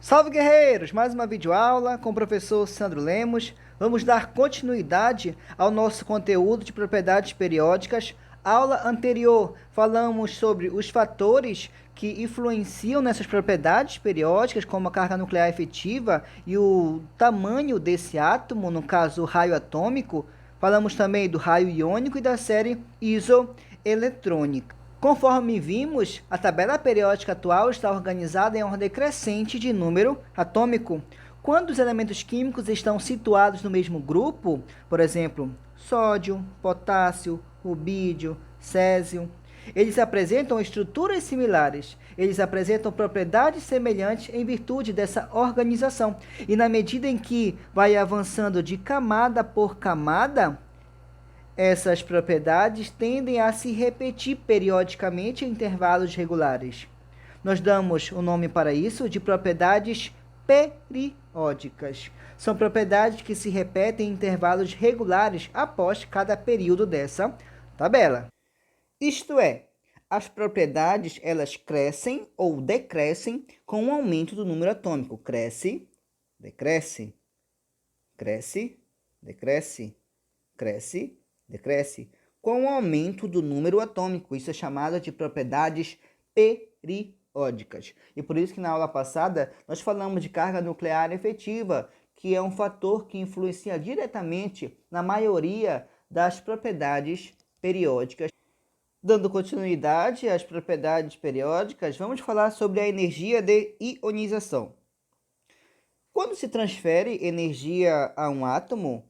Salve guerreiros! Mais uma videoaula com o professor Sandro Lemos. Vamos dar continuidade ao nosso conteúdo de propriedades periódicas. Aula anterior falamos sobre os fatores que influenciam nessas propriedades periódicas, como a carga nuclear efetiva e o tamanho desse átomo, no caso o raio atômico. Falamos também do raio iônico e da série isoeletrônica. Conforme vimos, a tabela periódica atual está organizada em ordem crescente de número atômico. Quando os elementos químicos estão situados no mesmo grupo, por exemplo, sódio, potássio, rubídio, césio, eles apresentam estruturas similares, eles apresentam propriedades semelhantes em virtude dessa organização. E na medida em que vai avançando de camada por camada, essas propriedades tendem a se repetir periodicamente em intervalos regulares. Nós damos o nome para isso de propriedades periódicas. São propriedades que se repetem em intervalos regulares após cada período dessa tabela. Isto é, as propriedades elas crescem ou decrescem com o aumento do número atômico. Cresce, decresce, cresce, decresce, cresce, decresce, com o aumento do número atômico. Isso é chamado de propriedades periódicas. E por isso que na aula passada nós falamos de carga nuclear efetiva, que é um fator que influencia diretamente na maioria das propriedades periódicas. Dando continuidade às propriedades periódicas, vamos falar sobre a energia de ionização. Quando se transfere energia a um átomo,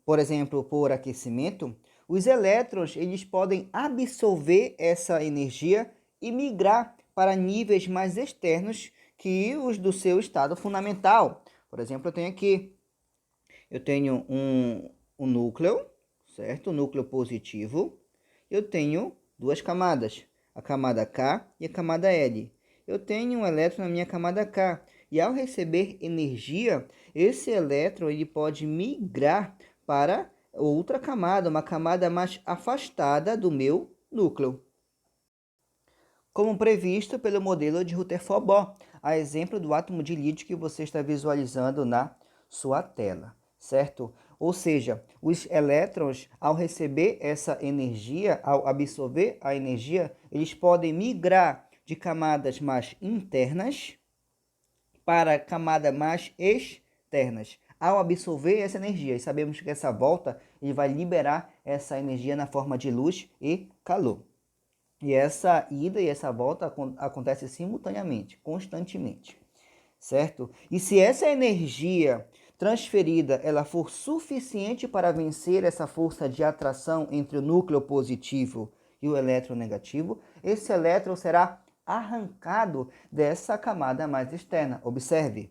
por exemplo, por aquecimento, os elétrons eles podem absorver essa energia e migrar para níveis mais externos que os do seu estado fundamental. Por exemplo, eu tenho um núcleo, certo? Um núcleo positivo. Eu tenho duas camadas, a camada K e a camada L. Eu tenho um elétron na minha camada K e ao receber energia, esse elétron ele pode migrar para outra camada, uma camada mais afastada do meu núcleo, como previsto pelo modelo de Rutherford-Bohr, a exemplo do átomo de lítio que você está visualizando na sua tela, certo? Ou seja, os elétrons, ao receber essa energia, ao absorver a energia, eles podem migrar de camadas mais internas para camadas mais externas. Ao absorver essa energia, e sabemos que essa volta ele vai liberar essa energia na forma de luz e calor. E essa ida e essa volta acontece simultaneamente, constantemente, certo? E se essa energia transferida ela for suficiente para vencer essa força de atração entre o núcleo positivo e o elétron negativo, esse elétron será arrancado dessa camada mais externa. Observe.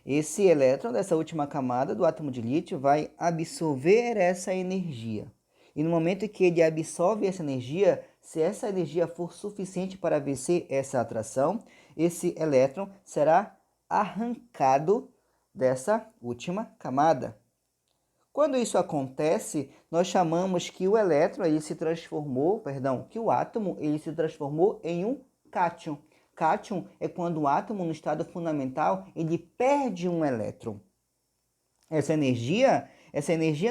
Esse elétron dessa última camada do átomo de lítio vai absorver essa energia. E no momento em que ele absorve essa energia, se essa energia for suficiente para vencer essa atração, esse elétron será arrancado dessa última camada. Quando isso acontece, nós chamamos que o elétron ele se transformou, que o átomo ele se transformou em um cátion. Cátion é quando o átomo no estado fundamental ele perde um elétron. Essa energia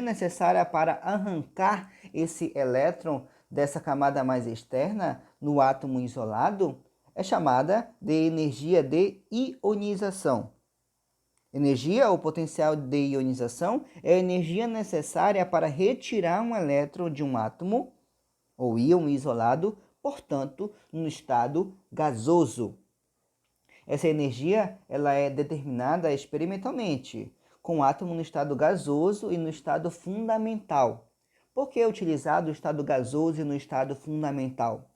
necessária para arrancar esse elétron dessa camada mais externa no átomo isolado é chamada de energia de ionização. Energia ou potencial de ionização é a energia necessária para retirar um elétron de um átomo ou íon isolado, portanto, no estado gasoso. Essa energia ela é determinada experimentalmente, com o átomo no estado gasoso e no estado fundamental. Por que é utilizado o estado gasoso e no estado fundamental?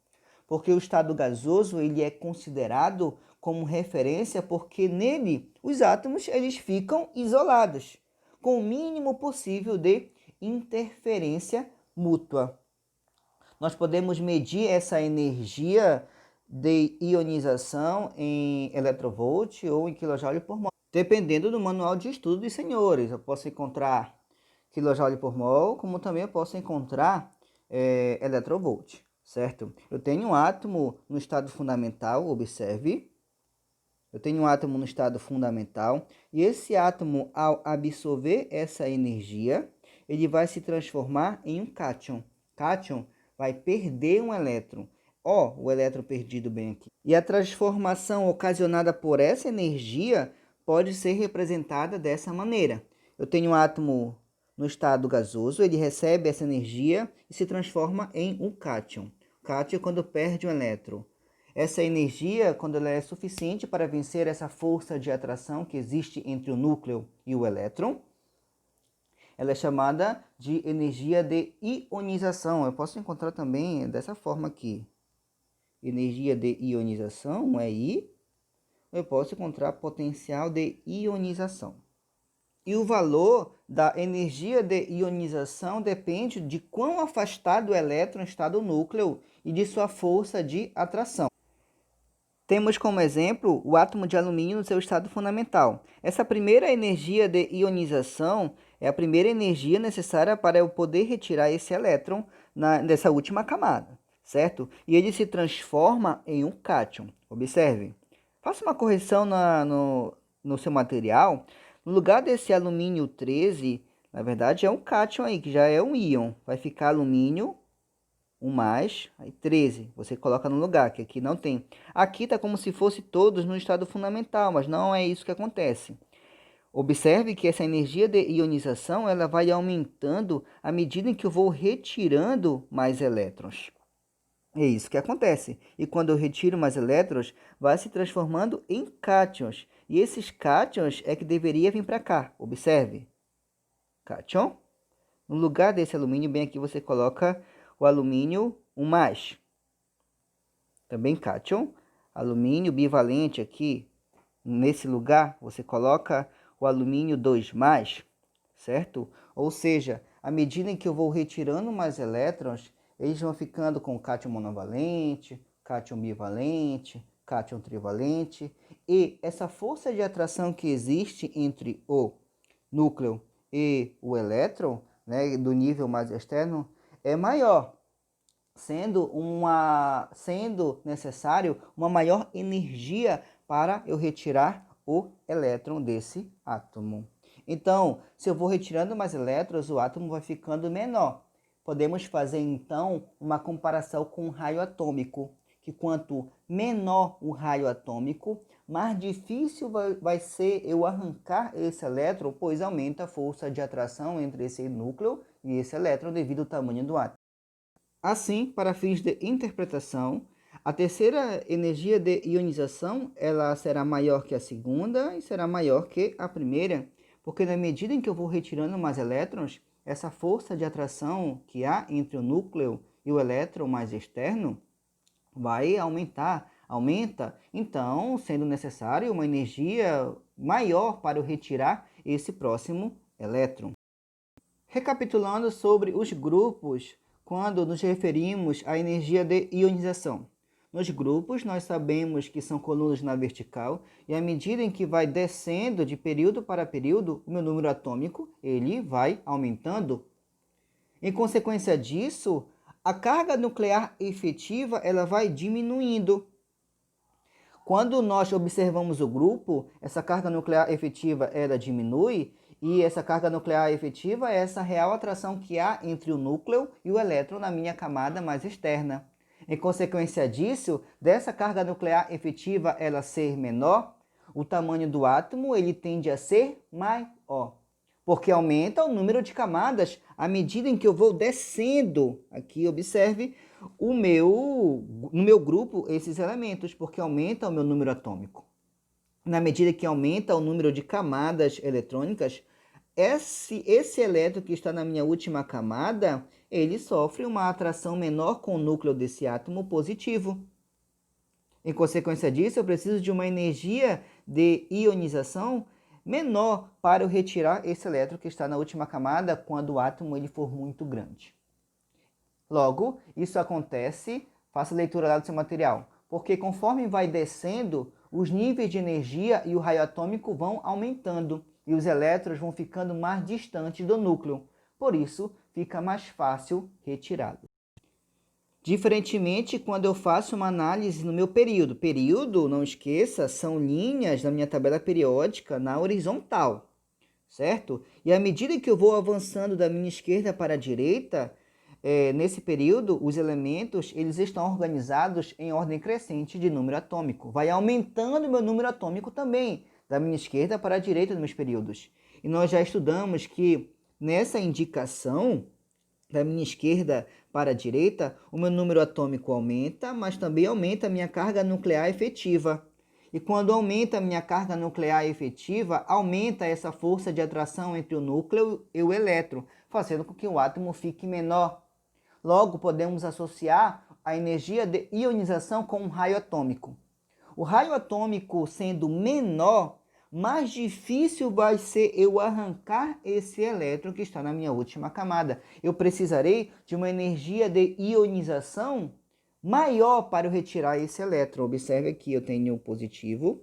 Porque o estado gasoso ele é considerado como referência porque nele os átomos eles ficam isolados, com o mínimo possível de interferência mútua. Nós podemos medir essa energia de ionização em eletrovvolt ou em kJ por mol, dependendo do manual de estudo dos senhores. Eu posso encontrar kJ por mol, como também eu posso encontrar eletrovult, certo? Eu tenho um átomo no estado fundamental, observe. Eu tenho um átomo no estado fundamental e esse átomo, ao absorver essa energia, ele vai se transformar em um cátion. Cátion vai perder um elétron. Ó, o elétron perdido bem aqui. E a transformação ocasionada por essa energia pode ser representada dessa maneira. Eu tenho um átomo no estado gasoso, ele recebe essa energia e se transforma em um cátion. Cátion é quando perde um elétron. Essa energia, quando ela é suficiente para vencer essa força de atração que existe entre o núcleo e o elétron, ela é chamada de energia de ionização. Eu posso encontrar também dessa forma aqui. Energia de ionização é I. Eu posso encontrar potencial de ionização. E o valor da energia de ionização depende de quão afastado o elétron está do núcleo e de sua força de atração. Temos como exemplo o átomo de alumínio no seu estado fundamental. Essa primeira energia de ionização é a primeira energia necessária para eu poder retirar esse elétron dessa última camada, certo? E ele se transforma em um cátion. Observe. Faça uma correção no seu material. No lugar desse alumínio 13, na verdade é um cátion aí, que já é um íon. Vai ficar alumínio um mais, aí 13, você coloca no lugar, que aqui não tem. Aqui está como se fosse todos no estado fundamental, mas não é isso que acontece. Observe que essa energia de ionização ela vai aumentando à medida em que eu vou retirando mais elétrons. É isso que acontece. E quando eu retiro mais elétrons, vai se transformando em cátions. E esses cátions é que deveria vir para cá. Observe. Cátion. No lugar desse alumínio, bem aqui você coloca o alumínio 1+. Também cátion. Alumínio bivalente aqui, nesse lugar, você coloca o alumínio 2+, certo? Ou seja, à medida em que eu vou retirando mais elétrons, eles vão ficando com cátion monovalente, cátion bivalente, cátion trivalente. E essa força de atração que existe entre o núcleo e o elétron, né, do nível mais externo, é maior, sendo necessário uma maior energia para eu retirar o elétron desse átomo. Então, se eu vou retirando mais elétrons, o átomo vai ficando menor. Podemos fazer, então, uma comparação com o raio atômico, que quanto menor o raio atômico, mais difícil vai ser eu arrancar esse elétron, pois aumenta a força de atração entre esse núcleo e esse elétron devido ao tamanho do átomo. Assim, para fins de interpretação, a terceira energia de ionização ela será maior que a segunda e será maior que a primeira, porque na medida em que eu vou retirando mais elétrons, essa força de atração que há entre o núcleo e o elétron mais externo vai aumenta, então sendo necessário uma energia maior para eu retirar esse próximo elétron. Recapitulando sobre os grupos, quando nos referimos à energia de ionização. Nos grupos, nós sabemos que são colunas na vertical, e à medida em que vai descendo de período para período, o meu número atômico ele vai aumentando. Em consequência disso, a carga nuclear efetiva ela vai diminuindo. Quando nós observamos o grupo, essa carga nuclear efetiva ela diminui, e essa carga nuclear efetiva é essa real atração que há entre o núcleo e o elétron na minha camada mais externa. Em consequência disso, dessa carga nuclear efetiva ela ser menor, o tamanho do átomo ele tende a ser maior, porque aumenta o número de camadas à medida em que eu vou descendo. Aqui, observe, no meu grupo esses elementos, porque aumenta o meu número atômico. Na medida que aumenta o número de camadas eletrônicas, esse elétron que está na minha última camada, ele sofre uma atração menor com o núcleo desse átomo positivo. Em consequência disso, eu preciso de uma energia de ionização menor para eu retirar esse elétron que está na última camada quando o átomo ele for muito grande. Logo, isso acontece, faça a leitura lá do seu material, porque conforme vai descendo, os níveis de energia e o raio atômico vão aumentando e os elétrons vão ficando mais distantes do núcleo. Por isso, fica mais fácil retirá-los. Diferentemente quando eu faço uma análise no meu período. Período, não esqueça, são linhas da minha tabela periódica na horizontal, certo? E à medida que eu vou avançando da minha esquerda para a direita, nesse período, os elementos eles estão organizados em ordem crescente de número atômico. Vai aumentando o meu número atômico também, da minha esquerda para a direita dos meus períodos. E nós já estudamos que nessa indicação, da minha esquerda para a direita, o meu número atômico aumenta, mas também aumenta a minha carga nuclear efetiva. E quando aumenta a minha carga nuclear efetiva, aumenta essa força de atração entre o núcleo e o elétron, fazendo com que o átomo fique menor. Logo, podemos associar a energia de ionização com um raio atômico. O raio atômico sendo menor, mais difícil vai ser eu arrancar esse elétron que está na minha última camada. Eu precisarei de uma energia de ionização maior para eu retirar esse elétron. Observe aqui, eu tenho positivo,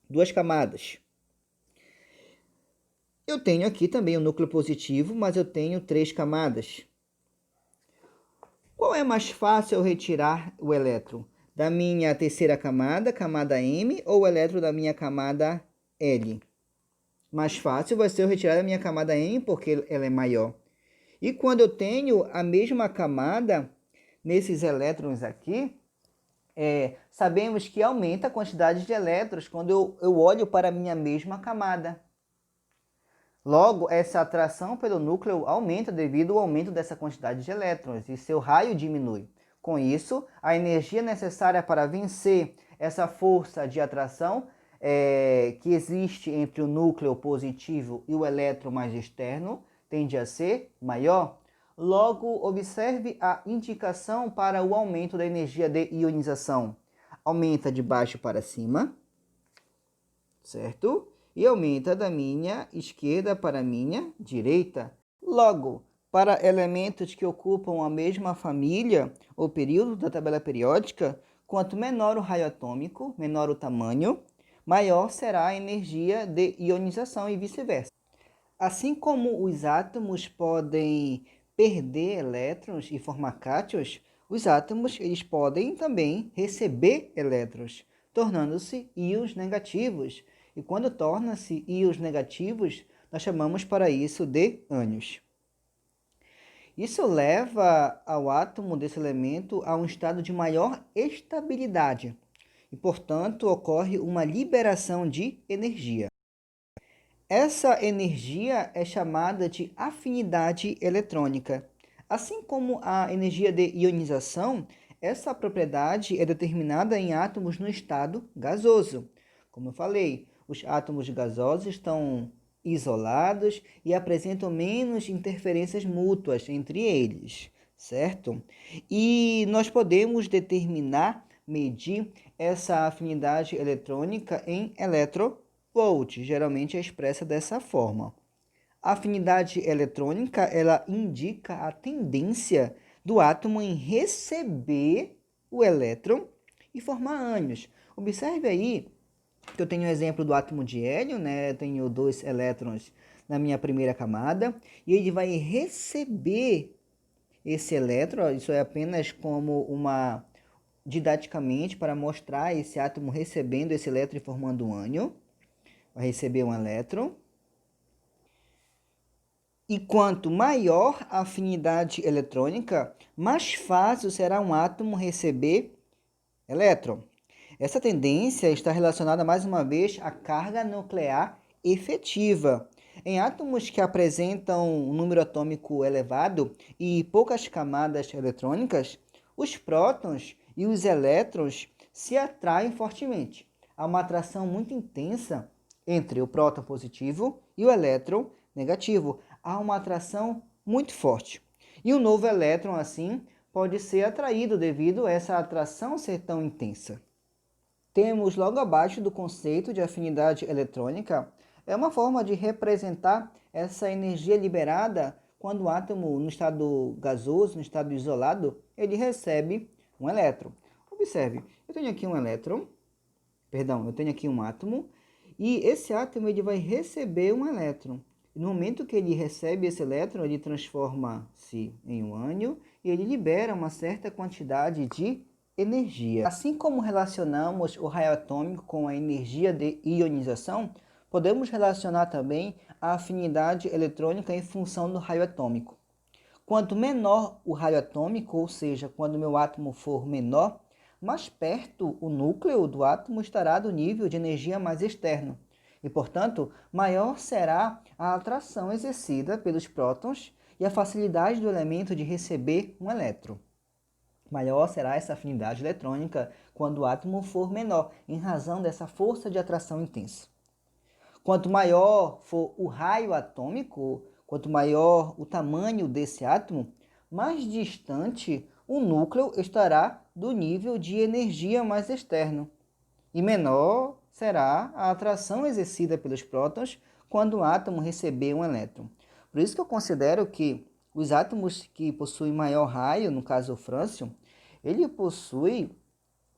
duas camadas. Eu tenho aqui também o núcleo positivo, mas eu tenho 3 camadas. Qual é mais fácil eu retirar o elétron? Da minha terceira camada, camada M, ou o elétron da minha camada L? Mais fácil vai ser eu retirar da minha camada M, porque ela é maior. E quando eu tenho a mesma camada, nesses elétrons aqui, sabemos que aumenta a quantidade de elétrons quando eu olho para a minha mesma camada. Logo, essa atração pelo núcleo aumenta devido ao aumento dessa quantidade de elétrons e seu raio diminui. Com isso, a energia necessária para vencer essa força de atração que existe entre o núcleo positivo e o elétron mais externo tende a ser maior. Logo, observe a indicação para o aumento da energia de ionização. Aumenta de baixo para cima, certo? E aumenta da minha esquerda para a minha direita. Logo, para elementos que ocupam a mesma família ou período da tabela periódica, quanto menor o raio atômico, menor o tamanho, maior será a energia de ionização e vice-versa. Assim como os átomos podem perder elétrons e formar cátions, os átomos eles podem também receber elétrons, tornando-se íons negativos. E quando torna-se íons negativos, nós chamamos para isso de ânions. Isso leva ao átomo desse elemento a um estado de maior estabilidade e, portanto, ocorre uma liberação de energia. Essa energia é chamada de afinidade eletrônica. Assim como a energia de ionização, essa propriedade é determinada em átomos no estado gasoso. Como eu falei, os átomos gasosos estão isolados e apresentam menos interferências mútuas entre eles, certo? E nós podemos determinar, medir essa afinidade eletrônica em eletronvolts, geralmente é expressa dessa forma. A afinidade eletrônica, ela indica a tendência do átomo em receber o elétron e formar ânions. Observe aí que eu tenho o exemplo do átomo de hélio, né? Eu tenho 2 elétrons na minha primeira camada e ele vai receber esse elétron. Isso é apenas como uma didaticamente para mostrar esse átomo recebendo esse elétron e formando um ânion. Vai receber um elétron. E quanto maior a afinidade eletrônica, mais fácil será um átomo receber elétron. Essa tendência está relacionada mais uma vez à carga nuclear efetiva. Em átomos que apresentam um número atômico elevado e poucas camadas eletrônicas, os prótons e os elétrons se atraem fortemente. Há uma atração muito intensa entre o próton positivo e o elétron negativo. Há uma atração muito forte. E um novo elétron, assim, pode ser atraído devido a essa atração ser tão intensa. Temos logo abaixo do conceito de afinidade eletrônica, é uma forma de representar essa energia liberada quando o átomo no estado gasoso, no estado isolado, ele recebe um elétron. Observe, eu tenho aqui um elétron, eu tenho aqui um átomo, e esse átomo ele vai receber um elétron. E no momento que ele recebe esse elétron, ele transforma-se em um ânion e ele libera uma certa quantidade de energia. Assim como relacionamos o raio atômico com a energia de ionização, podemos relacionar também a afinidade eletrônica em função do raio atômico. Quanto menor o raio atômico, ou seja, quando o meu átomo for menor, mais perto o núcleo do átomo estará do nível de energia mais externo. E, portanto, maior será a atração exercida pelos prótons e a facilidade do elemento de receber um elétron. Maior será essa afinidade eletrônica quando o átomo for menor, em razão dessa força de atração intensa. Quanto maior for o raio atômico, quanto maior o tamanho desse átomo, mais distante o núcleo estará do nível de energia mais externo. E menor será a atração exercida pelos prótons quando o átomo receber um elétron. Por isso que eu considero que os átomos que possuem maior raio, no caso o frâncio, ele possui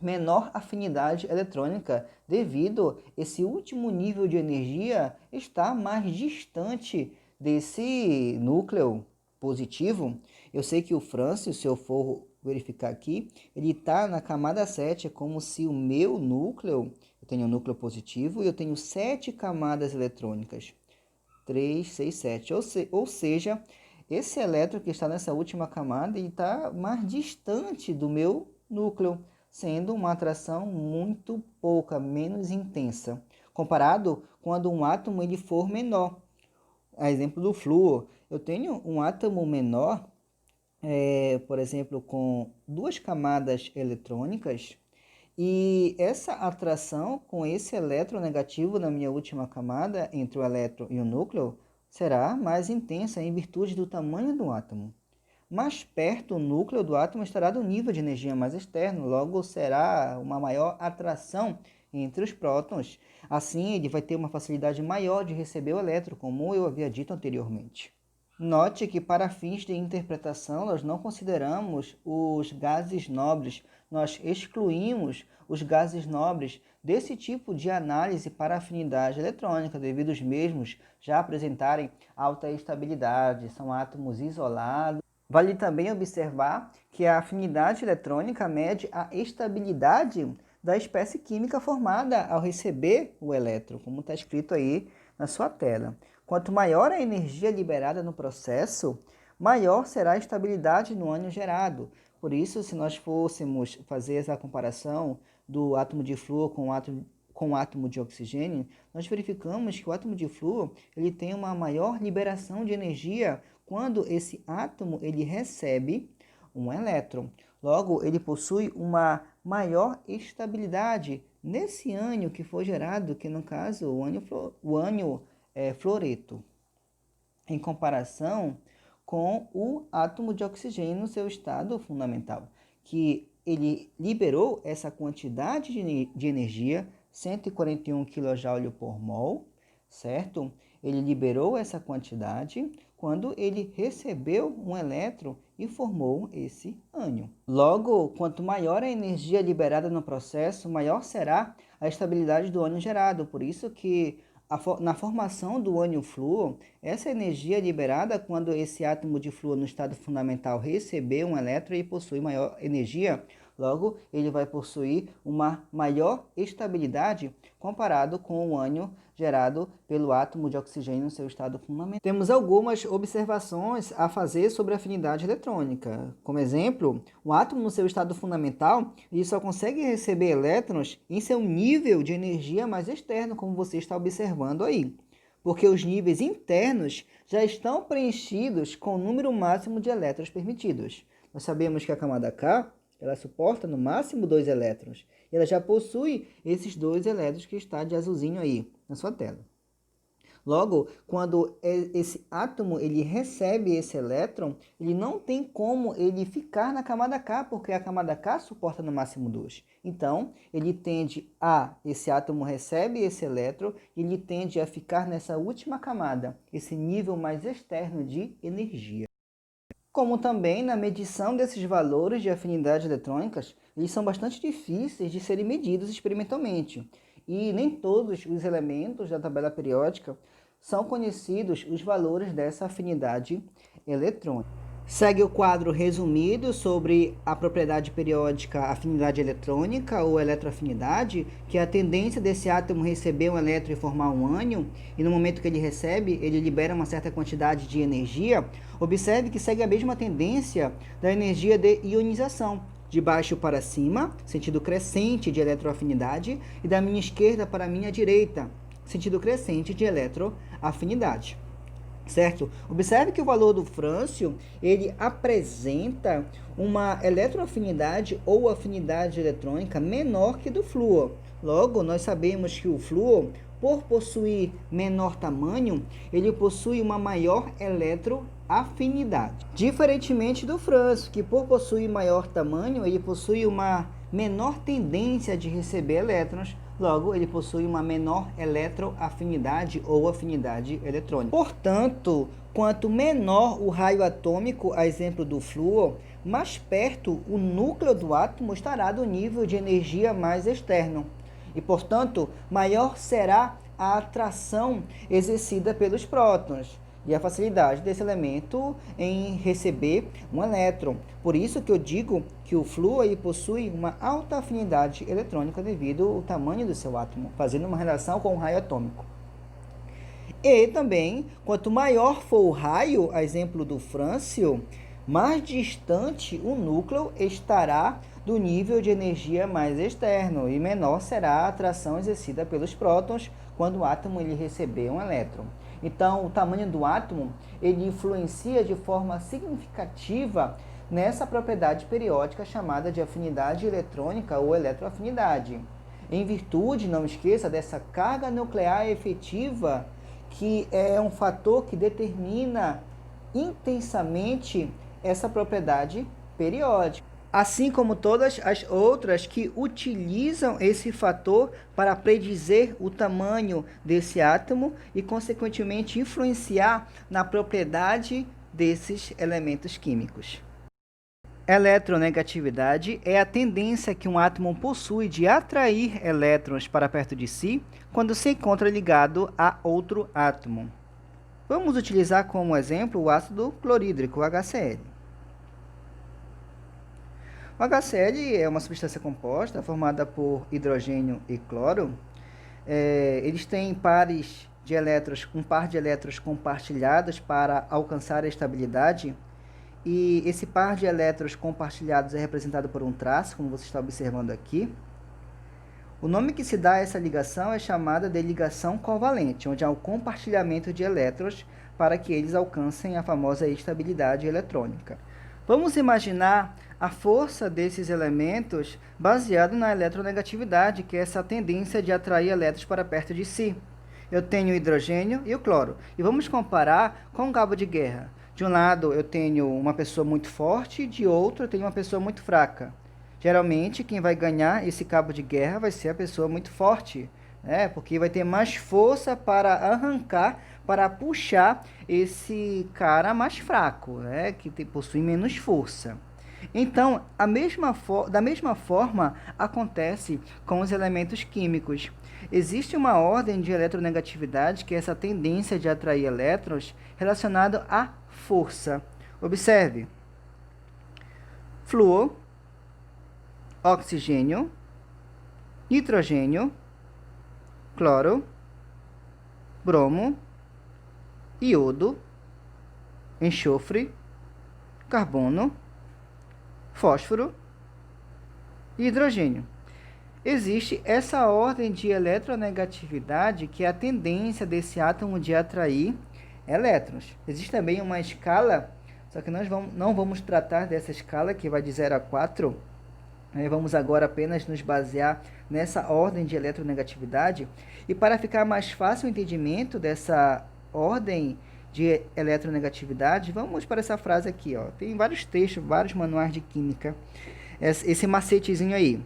menor afinidade eletrônica, devido esse último nível de energia estar mais distante desse núcleo positivo. Eu sei que o frâncio, se eu for verificar aqui, ele está na camada 7, é como se o meu núcleo, eu tenho um núcleo positivo e eu tenho 7 camadas eletrônicas, 3, 6, 7, ou seja, esse elétron que está nessa última camada está mais distante do meu núcleo, sendo uma atração muito pouca, menos intensa, comparado quando um átomo ele for menor. A exemplo do flúor, eu tenho um átomo menor, por exemplo, com 2 camadas eletrônicas, e essa atração com esse elétron negativo na minha última camada, entre o elétron e o núcleo, será mais intensa em virtude do tamanho do átomo. Mais perto o núcleo do átomo estará do nível de energia mais externo, logo será uma maior atração entre os prótons. Assim, ele vai ter uma facilidade maior de receber o elétron, como eu havia dito anteriormente. Note que para fins de interpretação nós não consideramos os gases nobres, nós excluímos os gases nobres desse tipo de análise para afinidade eletrônica, devido aos mesmos já apresentarem alta estabilidade, são átomos isolados. Vale também observar que a afinidade eletrônica mede a estabilidade da espécie química formada ao receber o elétron, como está escrito aí na sua tela. Quanto maior a energia liberada no processo, maior será a estabilidade no ânion gerado. Por isso, se nós fôssemos fazer essa comparação do átomo de flúor com o átomo de oxigênio, nós verificamos que o átomo de flúor ele tem uma maior liberação de energia quando esse átomo ele recebe um elétron. Logo, ele possui uma maior estabilidade nesse ânion que foi gerado, que no caso o ânion fluoreto, em comparação com o átomo de oxigênio no seu estado fundamental, que ele liberou essa quantidade de energia, 141 kJ por mol, certo? Ele liberou essa quantidade quando ele recebeu um elétron e formou esse ânion. Logo, quanto maior a energia liberada no processo, maior será a estabilidade do ânion gerado. Por isso que na formação do ânion flúor, essa energia é liberada quando esse átomo de flúor no estado fundamental recebeu um elétron e possui maior energia, logo ele vai possuir uma maior estabilidade comparado com o ânion gerado pelo átomo de oxigênio no seu estado fundamental. Temos algumas observações a fazer sobre a afinidade eletrônica. Como exemplo, o átomo no seu estado fundamental ele só consegue receber elétrons em seu nível de energia mais externo, como você está observando aí, porque os níveis internos já estão preenchidos com o número máximo de elétrons permitidos. Nós sabemos que a camada K ela suporta no máximo 2 elétrons. E ela já possui esses 2 elétrons que está de azulzinho aí na sua tela. Logo, quando esse átomo ele recebe esse elétron, ele não tem como ele ficar na camada K, porque a camada K suporta no máximo 2. Então, esse átomo recebe esse elétron e ele tende a ficar nessa última camada, esse nível mais externo de energia. Como também na medição desses valores de afinidade eletrônicas, eles são bastante difíceis de serem medidos experimentalmente. E nem todos os elementos da tabela periódica são conhecidos os valores dessa afinidade eletrônica. Segue o quadro resumido sobre a propriedade periódica afinidade eletrônica ou eletroafinidade, que é a tendência desse átomo receber um elétron e formar um ânion, e no momento que ele recebe, ele libera uma certa quantidade de energia. Observe que segue a mesma tendência da energia de ionização, de baixo para cima, sentido crescente de eletroafinidade, e da minha esquerda para a minha direita, sentido crescente de eletroafinidade. Certo? Observe que o valor do frâncio, ele apresenta uma eletroafinidade ou afinidade eletrônica menor que do flúor. Logo, nós sabemos que o flúor, por possuir menor tamanho, ele possui uma maior eletroafinidade. Diferentemente do frâncio, que por possuir maior tamanho, ele possui uma menor tendência de receber elétrons. Logo, ele possui uma menor eletroafinidade ou afinidade eletrônica. Portanto, quanto menor o raio atômico, a exemplo do flúor, mais perto o núcleo do átomo estará do nível de energia mais externo. E, portanto, maior será a atração exercida pelos prótons e a facilidade desse elemento em receber um elétron. Por isso que eu digo que o flúor possui uma alta afinidade eletrônica devido ao tamanho do seu átomo, fazendo uma relação com o raio atômico. E também, quanto maior for o raio, a exemplo do frâncio, mais distante o núcleo estará do nível de energia mais externo e menor será a atração exercida pelos prótons quando o átomo ele receber um elétron. Então, o tamanho do átomo, ele influencia de forma significativa nessa propriedade periódica chamada de afinidade eletrônica ou eletroafinidade. Em virtude, não esqueça, dessa carga nuclear efetiva, que é um fator que determina intensamente essa propriedade periódica. Assim como todas as outras que utilizam esse fator para predizer o tamanho desse átomo e, consequentemente, influenciar na propriedade desses elementos químicos. Eletronegatividade é a tendência que um átomo possui de atrair elétrons para perto de si quando se encontra ligado a outro átomo. Vamos utilizar como exemplo o ácido clorídrico, HCl. O HCl é uma substância composta formada por hidrogênio e cloro. Eles têm pares de elétrons, um par de elétrons compartilhados para alcançar a estabilidade. E esse par de elétrons compartilhados é representado por um traço, como você está observando aqui. O nome que se dá a essa ligação é chamada de ligação covalente, onde há um compartilhamento de elétrons para que eles alcancem a famosa estabilidade eletrônica. Vamos imaginar a força desses elementos baseado na eletronegatividade, que é essa tendência de atrair elétrons para perto de si. Eu tenho o hidrogênio e o cloro. E vamos comparar com um cabo de guerra. De um lado eu tenho uma pessoa muito forte, de outro eu tenho uma pessoa muito fraca. Geralmente quem vai ganhar esse cabo de guerra vai ser a pessoa muito forte, né? Porque vai ter mais força para arrancar, para puxar esse cara mais fraco, né? Que possui menos força. Então, da mesma forma, acontece com os elementos químicos. Existe uma ordem de eletronegatividade, que é essa tendência de atrair elétrons relacionada à força. Observe: flúor, oxigênio, nitrogênio, cloro, bromo, iodo, enxofre, carbono, fósforo e hidrogênio. Existe essa ordem de eletronegatividade, que é a tendência desse átomo de atrair elétrons. Existe também uma escala, só que nós não vamos tratar dessa escala, que vai de 0 a 4. Vamos agora apenas nos basear nessa ordem de eletronegatividade. E para ficar mais fácil o entendimento dessa ordem de eletronegatividade, vamos para essa frase aqui, ó. Tem vários textos, vários manuais de química. Esse macetezinho aí.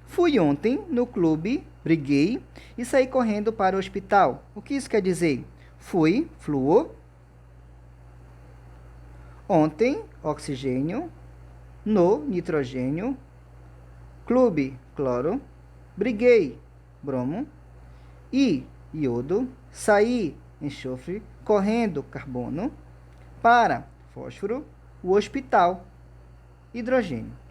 Fui ontem no clube, briguei e saí correndo para o hospital. O que isso quer dizer? Fui, flúor. Ontem, oxigênio. No, nitrogênio. Clube, cloro. Briguei, bromo. E, iodo. Saí, enxofre, correndo, carbono, para fósforo, o hospital, hidrogênio.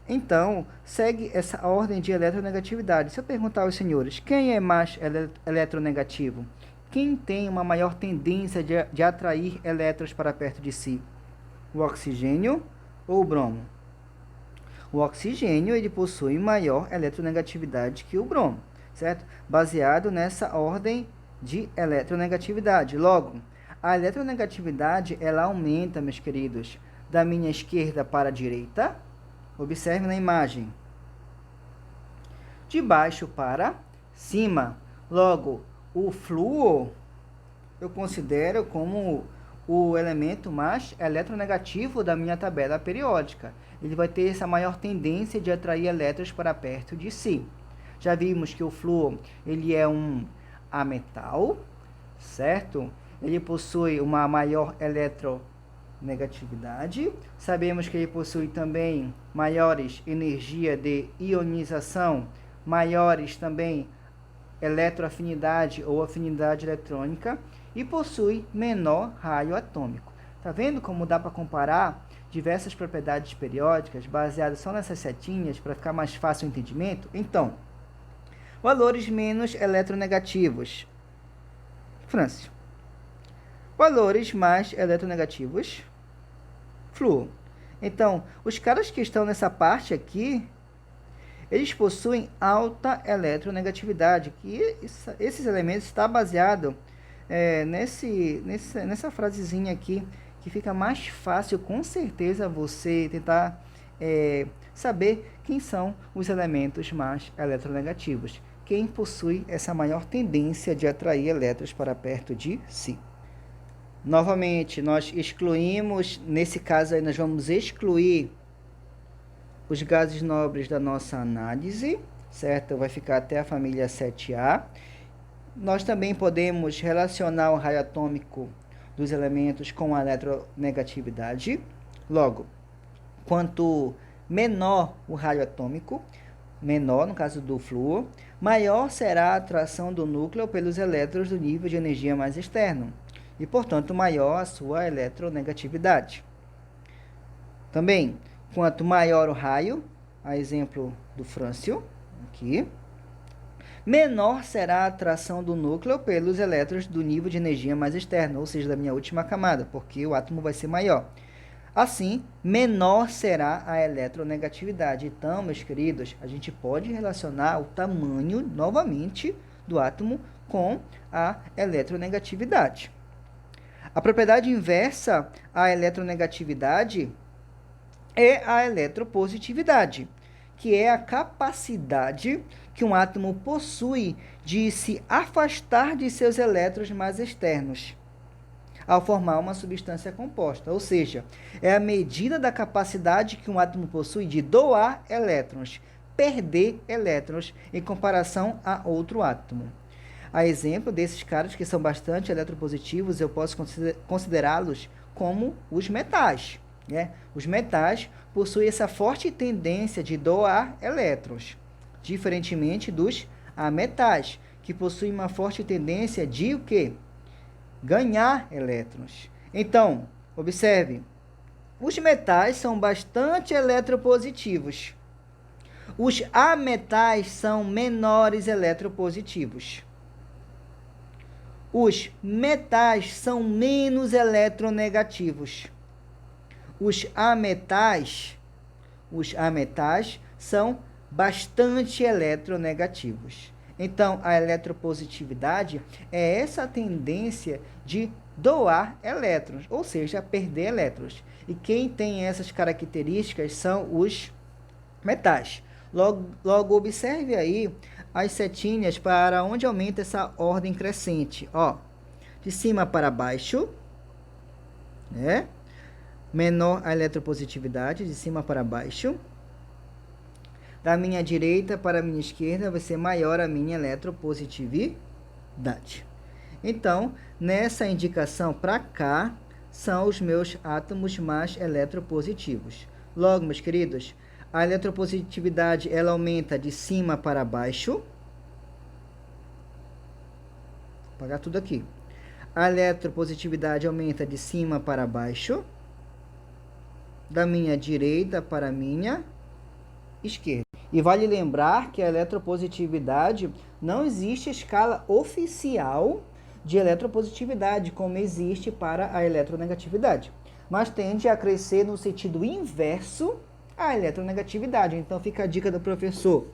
Então, segue essa ordem de eletronegatividade. Se eu perguntar aos senhores, quem é mais eletronegativo? Quem tem uma maior tendência de atrair elétrons para perto de si? O oxigênio ou o bromo? O oxigênio ele possui maior eletronegatividade que o bromo, certo? Baseado nessa ordem de eletronegatividade. Logo, a eletronegatividade ela aumenta, meus queridos, da minha esquerda para a direita. Observe na imagem. De baixo para cima. Logo, o flúor eu considero como o elemento mais eletronegativo da minha tabela periódica. Ele vai ter essa maior tendência de atrair elétrons para perto de si. Já vimos que o flúor ele é um ametal, certo? Ele possui uma maior eletronegatividade. Sabemos que ele possui também maiores energia de ionização, maiores também eletroafinidade ou afinidade eletrônica e possui menor raio atômico. Tá vendo como dá para comparar diversas propriedades periódicas baseadas só nessas setinhas para ficar mais fácil o entendimento? Então, valores menos eletronegativos. Frâncio. Valores mais eletronegativos. Flúor. Então, os caras que estão nessa parte aqui, eles possuem alta eletronegatividade, que esses elementos estão baseados nessa frasezinha aqui, que fica mais fácil, com certeza, você tentar saber quem são os elementos mais eletronegativos, quem possui essa maior tendência de atrair elétrons para perto de si. Novamente, nós excluímos, nesse caso aí nós vamos excluir os gases nobres da nossa análise, certo? Vai ficar até a família 7A. Nós também podemos relacionar o raio atômico dos elementos com a eletronegatividade. Logo, quanto menor o raio atômico, menor no caso do flúor, maior será a atração do núcleo pelos elétrons do nível de energia mais externo e, portanto, maior a sua eletronegatividade. Também, quanto maior o raio, a exemplo do frâncio, aqui, menor será a atração do núcleo pelos elétrons do nível de energia mais externo, ou seja, da minha última camada, porque o átomo vai ser maior. Assim, menor será a eletronegatividade. Então, meus queridos, a gente pode relacionar o tamanho, novamente, do átomo com a eletronegatividade. A propriedade inversa à eletronegatividade é a eletropositividade, que é a capacidade que um átomo possui de se afastar de seus elétrons mais externos, ao formar uma substância composta. Ou seja, é a medida da capacidade que um átomo possui de doar elétrons, perder elétrons, em comparação a outro átomo. A exemplo desses caras que são bastante eletropositivos, eu posso considerá-los como os metais. Os metais possuem essa forte tendência de doar elétrons, diferentemente dos ametais, que possuem uma forte tendência de o quê? Ganhar elétrons. Então, observe, os metais são bastante eletropositivos. Os ametais são menores eletropositivos. Os metais são menos eletronegativos. Os ametais são bastante eletronegativos. Então, a eletropositividade é essa tendência de doar elétrons, ou seja, perder elétrons. E quem tem essas características são os metais. Logo observe aí as setinhas para onde aumenta essa ordem crescente. Ó, de cima para baixo, né? Menor a eletropositividade, de cima para baixo. Da minha direita para a minha esquerda vai ser maior a minha eletropositividade. Então, nessa indicação para cá, são os meus átomos mais eletropositivos. Logo, meus queridos, a eletropositividade ela aumenta de cima para baixo. Vou apagar tudo aqui. A eletropositividade aumenta de cima para baixo, da minha direita para a minha esquerda. E vale lembrar que a eletropositividade não existe escala oficial de eletropositividade, como existe para a eletronegatividade, mas tende a crescer no sentido inverso à eletronegatividade. Então fica a dica do professor.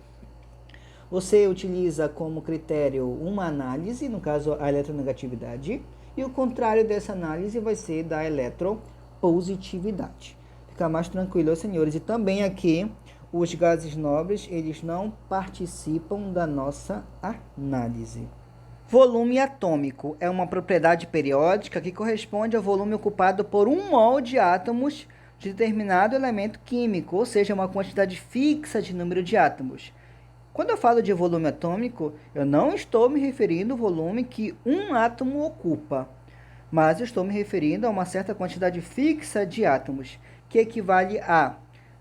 Você utiliza como critério uma análise, no caso a eletronegatividade, e o contrário dessa análise vai ser da eletropositividade. Fica mais tranquilo, senhores. E também aqui, os gases nobres, eles não participam da nossa análise. Volume atômico é uma propriedade periódica que corresponde ao volume ocupado por 1 mol de átomos de determinado elemento químico, ou seja, uma quantidade fixa de número de átomos. Quando eu falo de volume atômico, eu não estou me referindo ao volume que um átomo ocupa, mas eu estou me referindo a uma certa quantidade fixa de átomos, que equivale a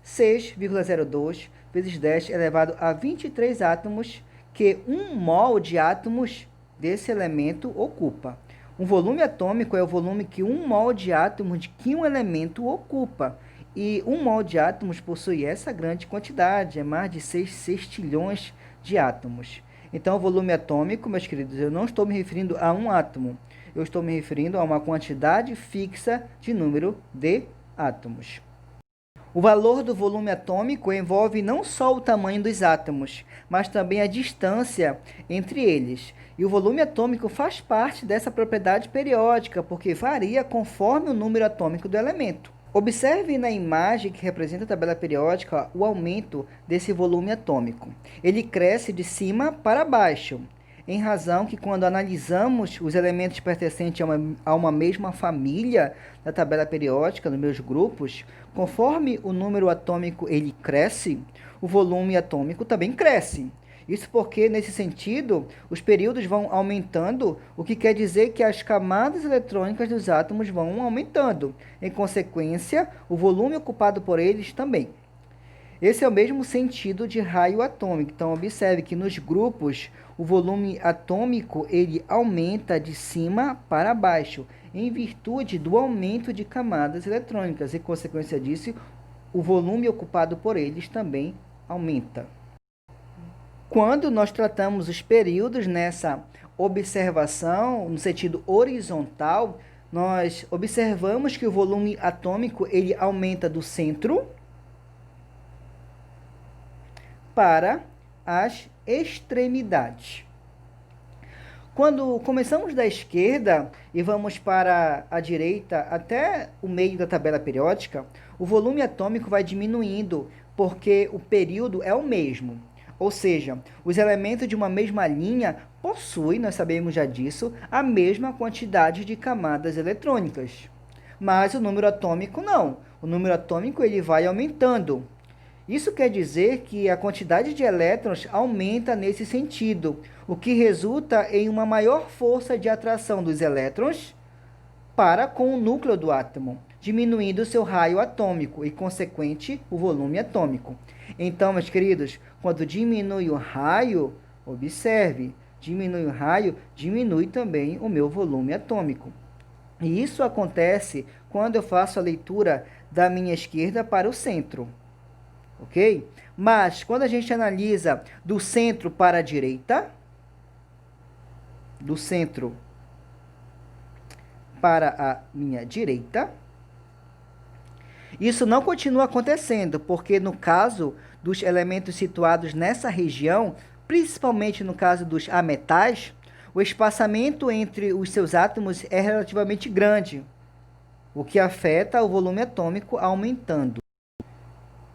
6,02 vezes 10 elevado a 23 átomos que 1 mol de átomos desse elemento ocupa. Um volume atômico é o volume que 1 mol de átomos de que um elemento ocupa. E 1 mol de átomos possui essa grande quantidade, é mais de 6 sextilhões de átomos. Então, o volume atômico, meus queridos, eu não estou me referindo a um átomo, eu estou me referindo a uma quantidade fixa de número de átomos. O valor do volume atômico envolve não só o tamanho dos átomos, mas também a distância entre eles. E o volume atômico faz parte dessa propriedade periódica, porque varia conforme o número atômico do elemento. Observe na imagem que representa a tabela periódica o aumento desse volume atômico. Ele cresce de cima para baixo, em razão que quando analisamos os elementos pertencentes a uma mesma família da tabela periódica, nos meus grupos, conforme o número atômico ele cresce, o volume atômico também cresce. Isso porque, nesse sentido, os períodos vão aumentando, o que quer dizer que as camadas eletrônicas dos átomos vão aumentando. Em consequência, o volume ocupado por eles também. Esse é o mesmo sentido de raio atômico. Então, observe que nos grupos, o volume atômico ele aumenta de cima para baixo, em virtude do aumento de camadas eletrônicas. Em consequência disso, o volume ocupado por eles também aumenta. Quando nós tratamos os períodos nessa observação, no sentido horizontal, nós observamos que o volume atômico ele aumenta do centro para as extremidades. Quando começamos da esquerda e vamos para a direita até o meio da tabela periódica, o volume atômico vai diminuindo, porque o período é o mesmo. Ou seja, os elementos de uma mesma linha possuem, nós sabemos já disso, a mesma quantidade de camadas eletrônicas. Mas o número atômico não. O número atômico ele vai aumentando. Isso quer dizer que a quantidade de elétrons aumenta nesse sentido, o que resulta em uma maior força de atração dos elétrons para com o núcleo do átomo, diminuindo seu raio atômico e, consequente, o volume atômico. Então, meus queridos, quando diminui o raio, observe, diminui o raio, diminui também o meu volume atômico. E isso acontece quando eu faço a leitura da minha esquerda para o centro. Ok? Mas, quando a gente analisa do centro para a direita, do centro para a minha direita, isso não continua acontecendo, porque no caso dos elementos situados nessa região, principalmente no caso dos ametais, o espaçamento entre os seus átomos é relativamente grande, o que afeta o volume atômico aumentando.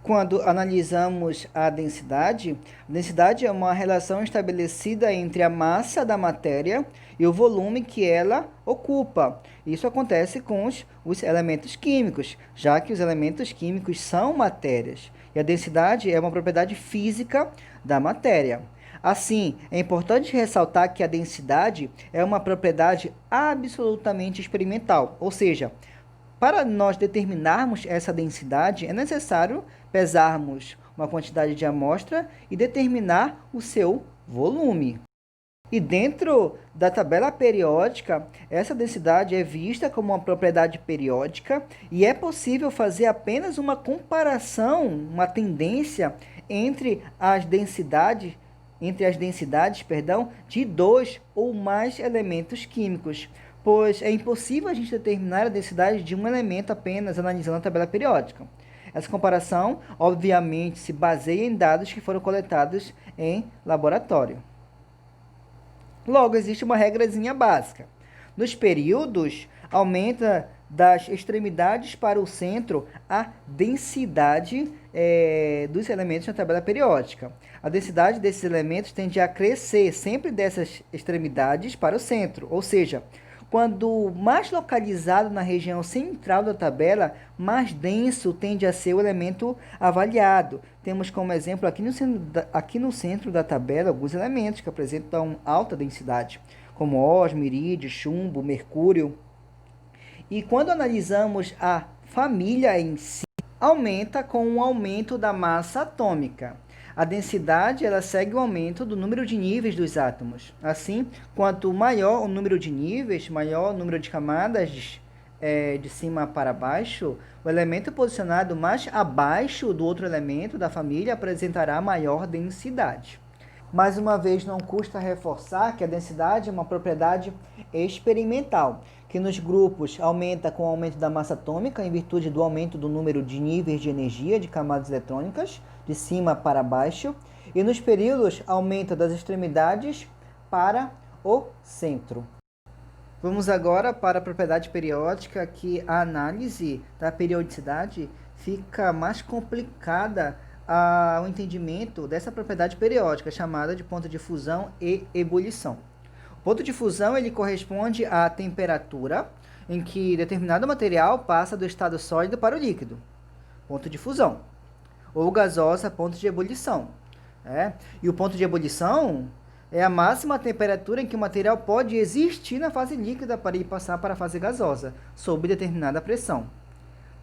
Quando analisamos a densidade é uma relação estabelecida entre a massa da matéria e o volume que ela ocupa. Isso acontece com os elementos químicos, já que os elementos químicos são matérias, e a densidade é uma propriedade física da matéria. Assim, é importante ressaltar que a densidade é uma propriedade absolutamente experimental, ou seja, para nós determinarmos essa densidade, é necessário pesarmos uma quantidade de amostra e determinar o seu volume. E dentro da tabela periódica, essa densidade é vista como uma propriedade periódica e é possível fazer apenas uma comparação, uma tendência entre as densidades, perdão, de dois ou mais elementos químicos, pois é impossível a gente determinar a densidade de um elemento apenas analisando a tabela periódica. Essa comparação, obviamente, se baseia em dados que foram coletados em laboratório. Logo, existe uma regrazinha básica. Nos períodos, aumenta das extremidades para o centro a densidade dos elementos na tabela periódica. A densidade desses elementos tende a crescer sempre dessas extremidades para o centro, ou seja, quando mais localizado na região central da tabela, mais denso tende a ser o elemento avaliado. Temos como exemplo aqui no centro da tabela alguns elementos que apresentam alta densidade, como ósmio, irídio, chumbo, mercúrio. E quando analisamos a família em si, aumenta com o aumento da massa atômica. A densidade ela segue o aumento do número de níveis dos átomos. Assim, quanto maior o número de níveis, maior o número de camadas de cima para baixo, o elemento posicionado mais abaixo do outro elemento da família apresentará maior densidade. Mais uma vez, não custa reforçar que a densidade é uma propriedade experimental, que nos grupos aumenta com o aumento da massa atômica em virtude do aumento do número de níveis de energia de camadas eletrônicas, de cima para baixo, e nos períodos aumenta das extremidades para o centro. Vamos agora para a propriedade periódica, que a análise da periodicidade fica mais complicada ao entendimento dessa propriedade periódica, chamada de ponto de fusão e ebulição. O ponto de fusão ele corresponde à temperatura em que determinado material passa do estado sólido para o líquido, ponto de fusão, ou gasosa, ponto de ebulição. E o ponto de ebulição é a máxima temperatura em que o material pode existir na fase líquida para ir passar para a fase gasosa, sob determinada pressão.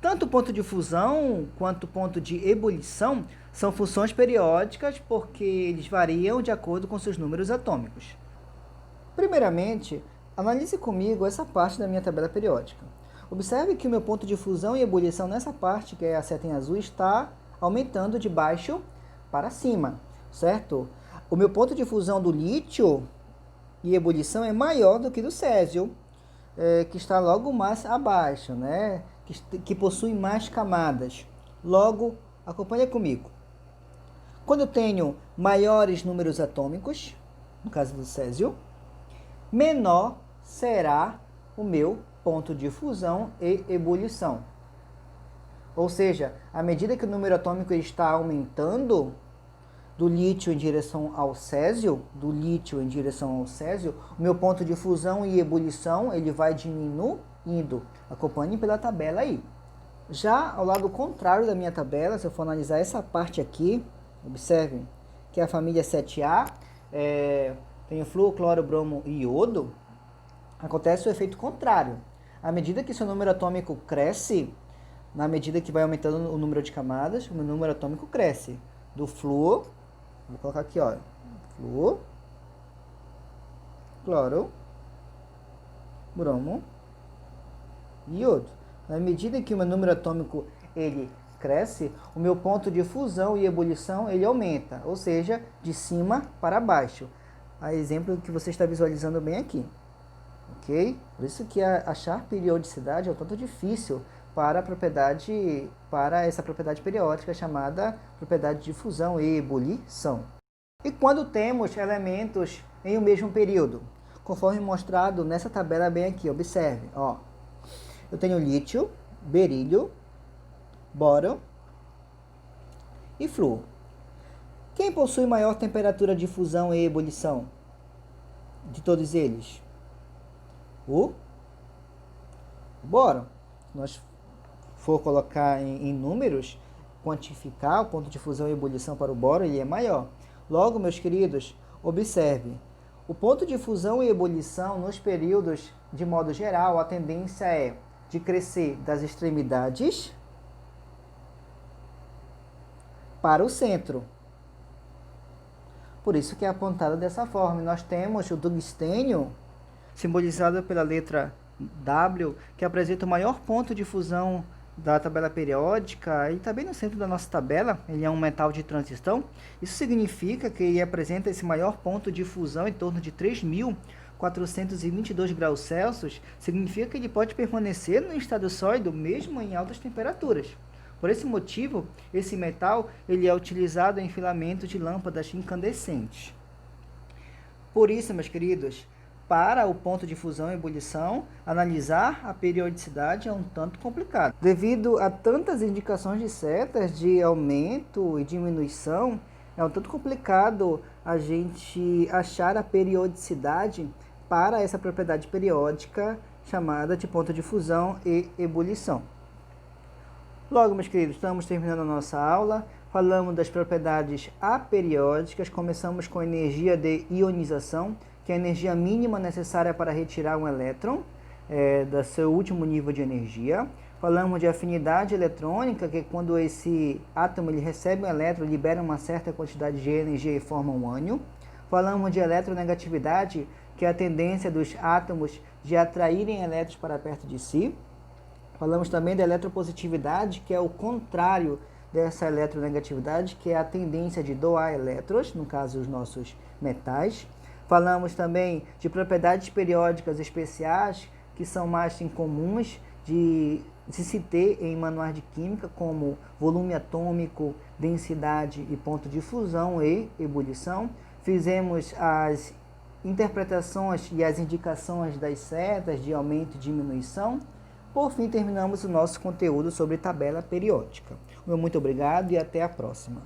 Tanto o ponto de fusão quanto o ponto de ebulição são funções periódicas porque eles variam de acordo com seus números atômicos. Primeiramente, analise comigo essa parte da minha tabela periódica. Observe que o meu ponto de fusão e ebulição nessa parte, que é a seta em azul, está aumentando de baixo para cima, certo? O meu ponto de fusão do lítio e ebulição é maior do que do césio, que está logo mais abaixo, né? Que possui mais camadas. Logo, acompanha comigo. Quando eu tenho maiores números atômicos, no caso do césio, menor será o meu ponto de fusão e ebulição. Ou seja, à medida que o número atômico está aumentando, do lítio em direção ao césio, o meu ponto de fusão e ebulição ele vai diminuindo. Acompanhe pela tabela aí. Já ao lado contrário da minha tabela, se eu for analisar essa parte aqui, observem que a família 7A tem o flúor, cloro, bromo e iodo, acontece o efeito contrário. À medida que seu número atômico cresce, na medida que vai aumentando o número de camadas, o meu número atômico cresce. Do flúor, vou colocar aqui, ó, flúor, cloro, bromo e iodo. Na medida que o meu número atômico ele cresce, o meu ponto de fusão e ebulição ele aumenta, ou seja, de cima para baixo. A exemplo que você está visualizando bem aqui, ok? Por isso que achar periodicidade é um tanto difícil para essa propriedade periódica chamada propriedade de fusão e ebulição. E quando temos elementos em um mesmo período, conforme mostrado nessa tabela bem aqui, observe, ó. Eu tenho lítio, berílio, boro e flúor. Quem possui maior temperatura de fusão e ebulição de todos eles? O boro. Se nós for colocar em números, quantificar o ponto de fusão e ebulição para o boro, ele é maior. Logo, meus queridos, observe, o ponto de fusão e ebulição nos períodos, de modo geral, a tendência é de crescer das extremidades para o centro. Por isso que é apontado dessa forma. E nós temos o tungstênio, simbolizado pela letra W, que apresenta o maior ponto de fusão da tabela periódica e está bem no centro da nossa tabela. Ele é um metal de transição. Isso significa que ele apresenta esse maior ponto de fusão em torno de 3.422 graus Celsius. Significa que ele pode permanecer no estado sólido mesmo em altas temperaturas. Por esse motivo, esse metal ele é utilizado em filamentos de lâmpadas incandescentes. Por isso, meus queridos, para o ponto de fusão e ebulição, analisar a periodicidade é um tanto complicado. Devido a tantas indicações de setas de aumento e diminuição, é um tanto complicado a gente achar a periodicidade para essa propriedade periódica chamada de ponto de fusão e ebulição. Logo, meus queridos, estamos terminando a nossa aula. Falamos das propriedades aperiódicas, começamos com a energia de ionização, que é a energia mínima necessária para retirar um elétron do seu último nível de energia. Falamos de afinidade eletrônica, que é quando esse átomo ele recebe um elétron, libera uma certa quantidade de energia e forma um ânion. Falamos de eletronegatividade, que é a tendência dos átomos de atraírem elétrons para perto de si. Falamos também da eletropositividade, que é o contrário dessa eletronegatividade, que é a tendência de doar elétrons, no caso os nossos metais. Falamos também de propriedades periódicas especiais, que são mais incomuns de se ter em manuais de química, como volume atômico, densidade e ponto de fusão e ebulição. Fizemos as interpretações e as indicações das setas de aumento e diminuição. Por fim, terminamos o nosso conteúdo sobre tabela periódica. Muito obrigado e até a próxima.